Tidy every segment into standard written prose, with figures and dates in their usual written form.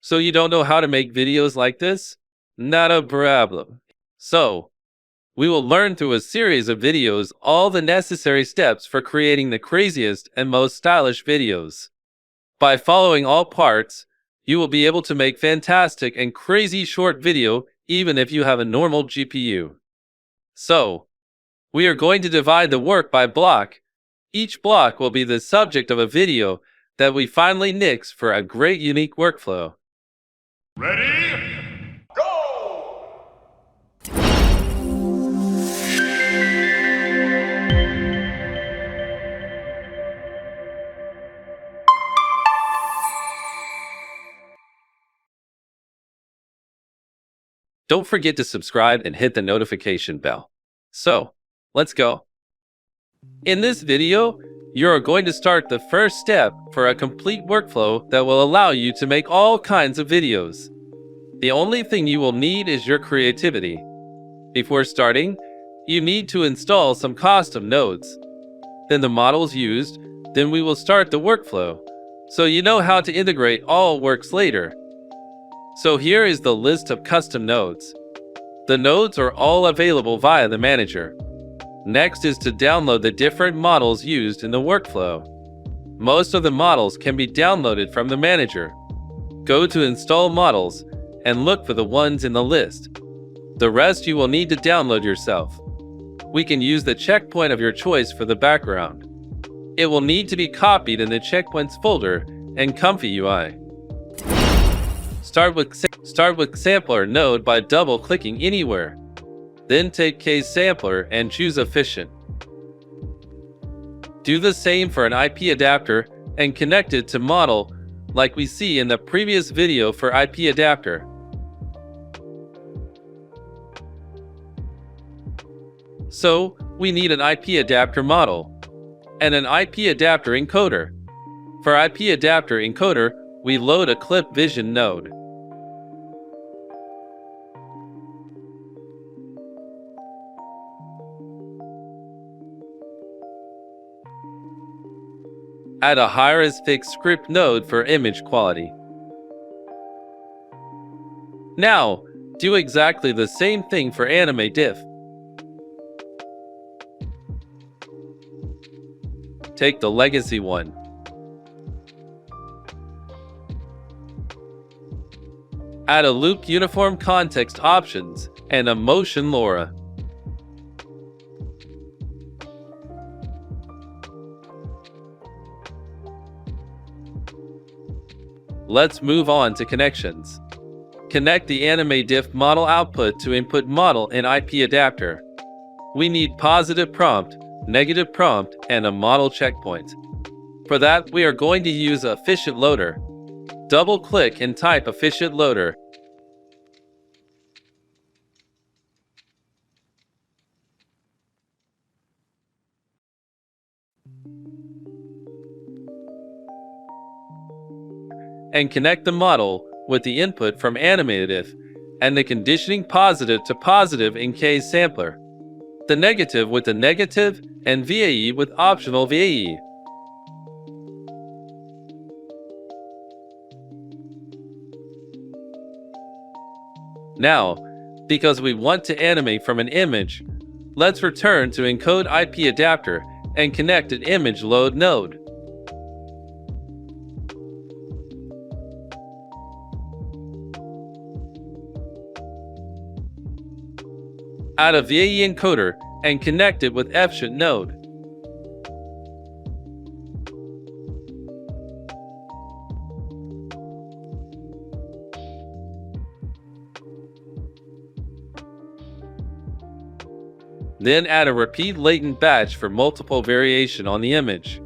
So you don't know how to make videos like this? Not a problem. So, we will learn through a series of videos all the necessary steps for creating the craziest and most stylish videos. By following all parts, you will be able to make fantastic and crazy short video even if you have a normal GPU. So, we are going to divide the work by block. Each block will be the subject of a video that we finally nix for a great unique workflow. Ready? Go! Don't forget to subscribe and hit the notification bell. So, let's go. In this video, you are going to start the first step for a complete workflow that will allow you to make all kinds of videos. The only thing you will need is your creativity. Before starting, you need to install some custom nodes. Then the models used, then we will start the workflow, so you know how to integrate all works later. So here is the list of custom nodes. The nodes are all available via the manager. Next is to download the different models used in the workflow. Most of the models can be downloaded from the manager. Go to Install Models and look for the ones in the list. The rest you will need to download yourself. We can use the checkpoint of your choice for the background. It will need to be copied in the checkpoints folder and ComfyUI. Start with Sampler node by double-clicking anywhere. Then take KSampler and choose Efficient. Do the same for an IP adapter and connect it to model like we see in the previous video for IP adapter. So, we need an IP adapter model and an IP adapter encoder. For IP adapter encoder, we load a clip vision node. Add a high-res fixed script node for image quality. Now, do exactly the same thing for AnimateDiff. Take the legacy one. Add a looped uniform context options and a motion LoRa. Let's move on to connections. Connect the AnimateDiff model output to input model and IP adapter. We need positive prompt, negative prompt, and a model checkpoint. For that, we are going to use Efficient Loader. Double-click and type Efficient Loader. And connect the model with the input from AnimateDiff and the conditioning positive to positive in KSampler, the negative with the negative, and VAE with optional VAE. Now, because we want to animate from an image, let's return to Encode IP adapter and connect an image load node. Add a VAE encoder and connect it with Efficient node. Then add a repeat latent batch for multiple variation on the image.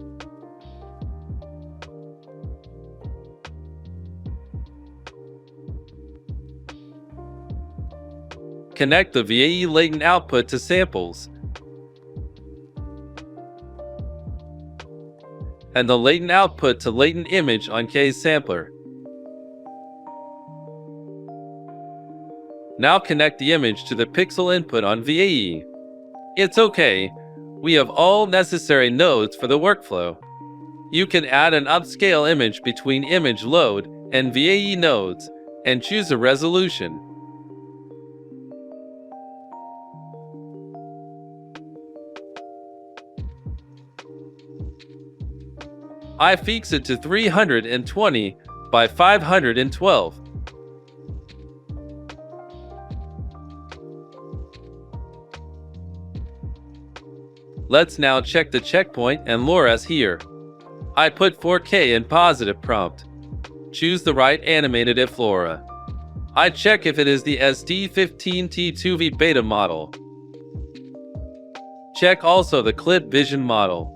Connect the VAE latent output to samples and the latent output to latent image on KSampler. Now connect the image to the pixel input on VAE. It's okay, we have all necessary nodes for the workflow. You can add an upscale image between image load and KJNodes and choose a resolution. I fix it to 320 by 512. Let's now check the checkpoint and LoRa's here. I put 4K in positive prompt. Choose the right AnimateDiff LoRa. I check if it is the SD15T2V beta model. Check also the clip vision model.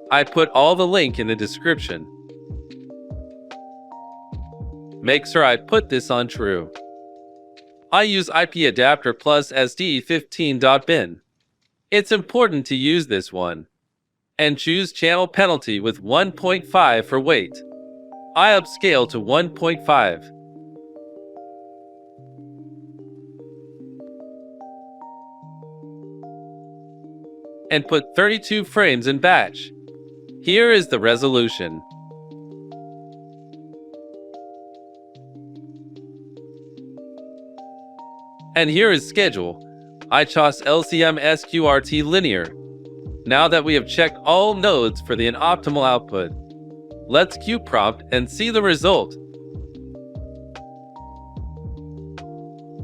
I put all the link in the description. Make sure I put this on true. I use IP adapter plus SD15.bin. It's important to use this one. And choose channel penalty with 1.5 for weight. I upscale to 1.5. And put 32 frames in batch. Here is the resolution. And here is schedule. I chose LCM SQRT linear. Now that we have checked all nodes for the optimal output, let's queue prompt and see the result.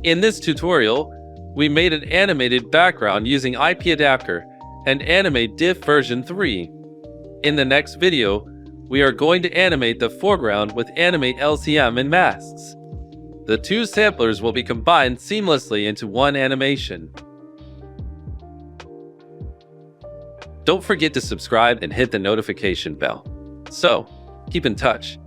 In this tutorial, we made an animated background using IP adapter and AnimateDiff version 3. In the next video, we are going to animate the foreground with AnimateLCM and masks. The two samplers will be combined seamlessly into one animation. Don't forget to subscribe and hit the notification bell. So, keep in touch.